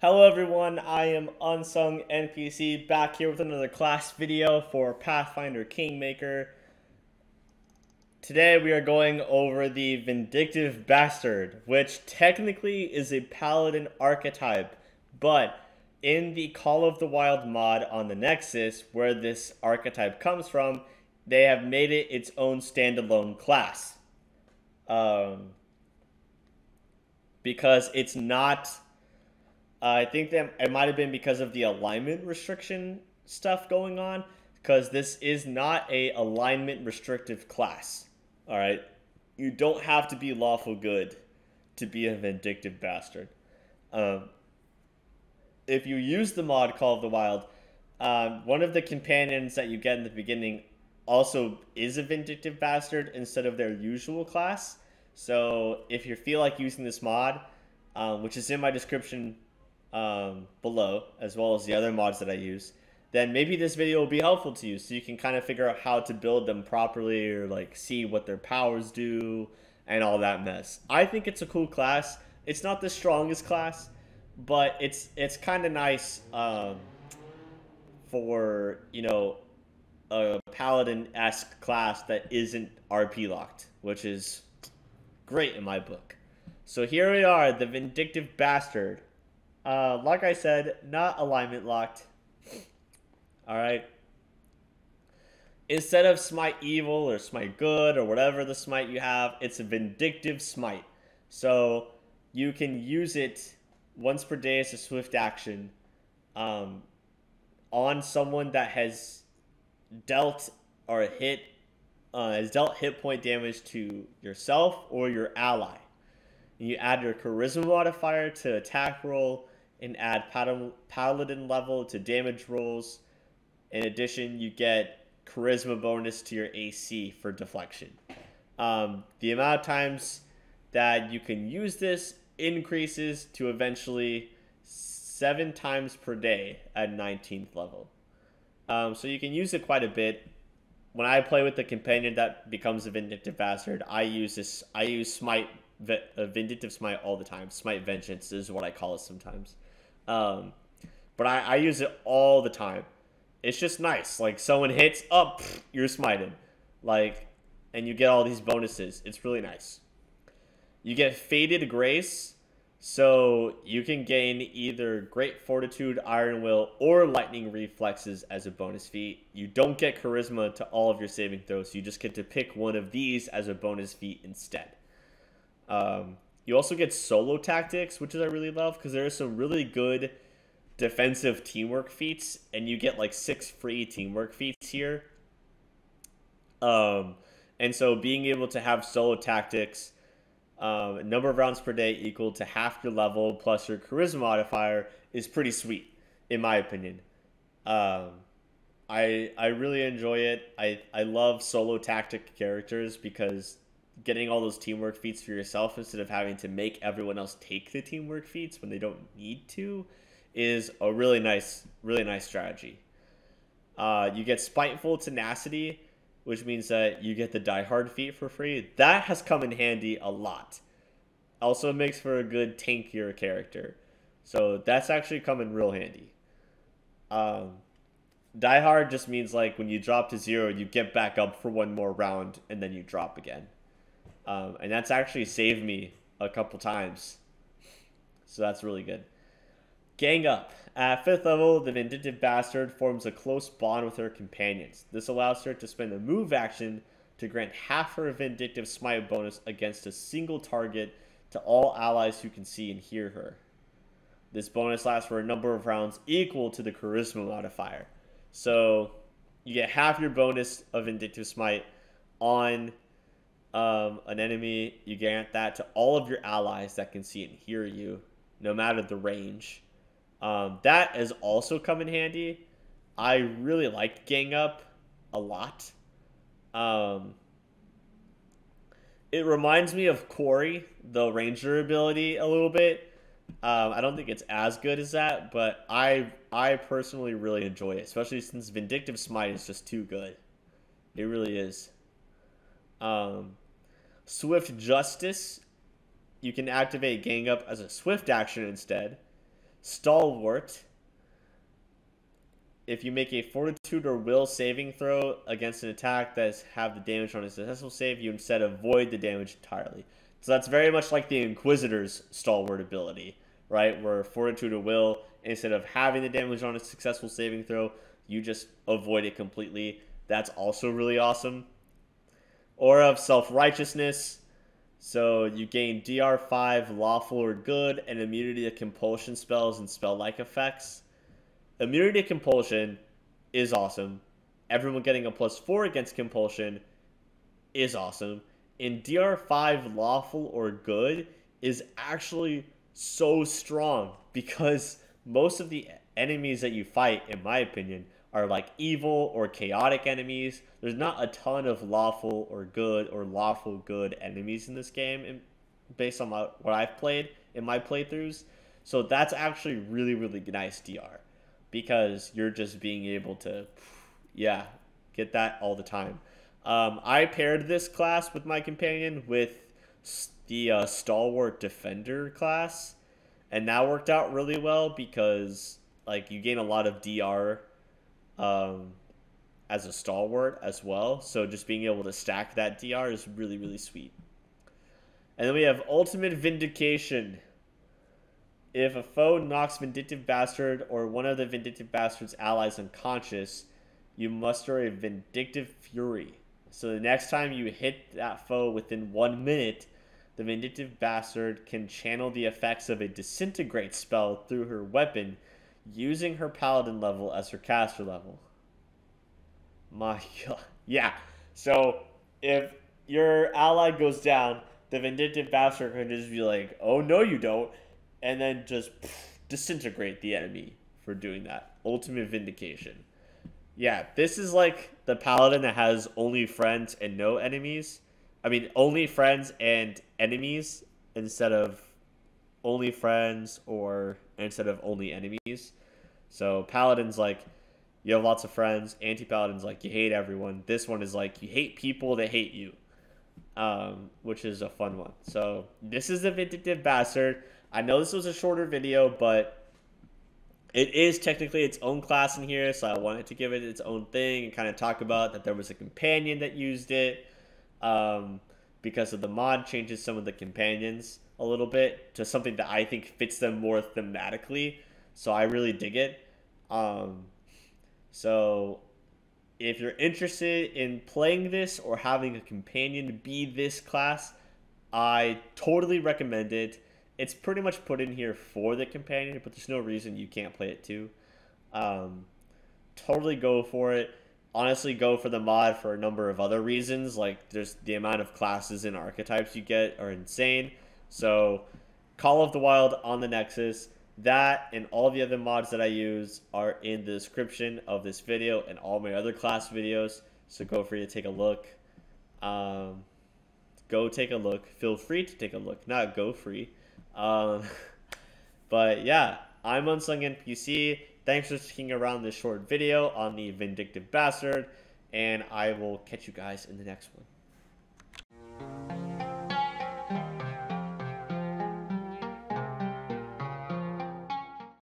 Hello everyone, I am UnsungNPC back here with another class video for Pathfinder Kingmaker. Today we are going over the Vindictive Bastard, which technically is a paladin archetype, but in the Call of the Wild mod on the Nexus, where this archetype comes from, they have made it its own standalone class. Because it's not... I think that it might have been because of the alignment restriction stuff going on, because this is not a alignment restrictive class. All right, you don't have to be lawful good to be a Vindictive Bastard. If you use the mod Call of the Wild, one of the companions that you get in the beginning also is a Vindictive Bastard instead of their usual class. So if you feel like using this mod, which is in my description below, as well as the other mods that I use, then maybe this video will be helpful to you, so you can kind of figure out how to build them properly, or like see what their powers do and all that mess. I think it's a cool class. It's not the strongest class, but it's kind of nice for, you know, a paladin-esque class that isn't RP locked, which is great in my book. So here we are, the Vindictive Bastard. Like I said, not alignment locked. Alright. Instead of smite evil or smite good or whatever the smite you have, it's a vindictive smite. So you can use it once per day as a swift action on someone that has dealt hit point damage to yourself or your ally. You add your charisma modifier to attack roll and add paladin level to damage rolls. In addition, you get charisma bonus to your AC for deflection. The amount of times that you can use this increases to eventually 7 times per day at 19th level. So you can use it quite a bit. When I play with the companion that becomes a Vindictive Bastard, I use Smite, Vindictive Smite all the time. Smite Vengeance is what I call it sometimes. But I use it all the time. It's just nice. Like, someone hits, up, you're smited. Like, and you get all these bonuses. It's really nice. You get Fated Grace, so you can gain either Great Fortitude, Iron Will, or Lightning Reflexes as a bonus feat. You don't get Charisma to all of your saving throws, so you just get to pick one of these as a bonus feat instead. You also get Solo Tactics, which I really love, because there are some really good defensive teamwork feats, and you get like 6 free teamwork feats here. And so being able to have Solo Tactics, number of rounds per day equal to half your level plus your charisma modifier is pretty sweet, in my opinion. I really enjoy it. I love solo tactic characters because getting all those teamwork feats for yourself instead of having to make everyone else take the teamwork feats when they don't need to is a really nice strategy. You get Spiteful Tenacity, which means that you get the Die Hard feat for free. That has come in handy a lot. Also makes for a good tankier character. So that's actually come in real handy. Die Hard just means like when you drop to 0, you get back up for one more round and then you drop again. And that's actually saved me a couple times. So that's really good. Gang Up. At 5th level, the Vindictive Bastard forms a close bond with her companions. This allows her to spend a move action to grant half her Vindictive Smite bonus against a single target to all allies who can see and hear her. This bonus lasts for a number of rounds equal to the Charisma modifier. So you get half your bonus of Vindictive Smite on an enemy. You grant that to all of your allies that can see and hear you, no matter the range. That has also come in handy. I really liked Gang Up a lot. It reminds me of Quarry, the Ranger ability, a little bit. I don't think it's as good as that, but I personally really enjoy it, especially since Vindictive Smite is just too good. It really is. Swift Justice. You can activate Gang Up as a swift action instead. Stalwart. If you make a Fortitude or Will saving throw against an attack that have the damage on a successful save, you instead avoid the damage entirely. So that's very much like the Inquisitor's Stalwart ability, right? Where Fortitude or Will, instead of having the damage on a successful saving throw, you just avoid it completely. That's also really awesome. Aura of Self-Righteousness. So you gain DR5 Lawful or Good and immunity to compulsion spells and spell-like effects. Immunity to Compulsion is awesome. Everyone getting a +4 against Compulsion is awesome. And DR5 Lawful or Good is actually so strong because most of the enemies that you fight, in my opinion, are like evil or chaotic enemies. There's not a ton of lawful or good or lawful good enemies in this game based on what I've played in my playthroughs. So that's actually really, really nice DR. Because you're just being able to, yeah, get that all the time. I paired this class with my companion with the Stalwart Defender class. And that worked out really well because, like, you gain a lot of DR as a Stalwart as well. So just being able to stack that DR is really, really sweet. And then we have Ultimate Vindication. If a foe knocks Vindictive Bastard or one of the Vindictive Bastard's allies unconscious, you muster a Vindictive Fury. So the next time you hit that foe within 1 minute, the Vindictive Bastard can channel the effects of a Disintegrate spell through her weapon, using her Paladin level as her caster level. My god. Yeah. So if your ally goes down, the Vindictive Bastard can just be like, oh no you don't. And then just disintegrate the enemy for doing that. Ultimate Vindication. Yeah, this is like the Paladin that has only friends and no enemies. I mean, only friends and enemies instead of only friends or instead of only enemies. So Paladin's like, you have lots of friends. Anti-Paladin's like, you hate everyone. This one is like, you hate people that hate you. Which is a fun one. So this is the Vindictive Bastard. I know this was a shorter video, but it is technically its own class in here, so I wanted to give it its own thing and kind of talk about that there was a companion that used it. Because of the mod changes some of the companions a little bit to something that I think fits them more thematically. So I really dig it. So if you're interested in playing this or having a companion be this class, I totally recommend it. It's pretty much put in here for the companion, but there's no reason you can't play it too. Totally go for it. Honestly, go for the mod for a number of other reasons. Like, there's the amount of classes and archetypes you get are insane. So, Call of the Wild on the Nexus. That and all the other mods that I use are in the description of this video and all my other class videos. So go free to take a look. Go take a look. Feel free to take a look. Not go free. But yeah, I'm UnsungNPC. Thanks for sticking around this short video on the Vindictive Bastard. And I will catch you guys in the next one.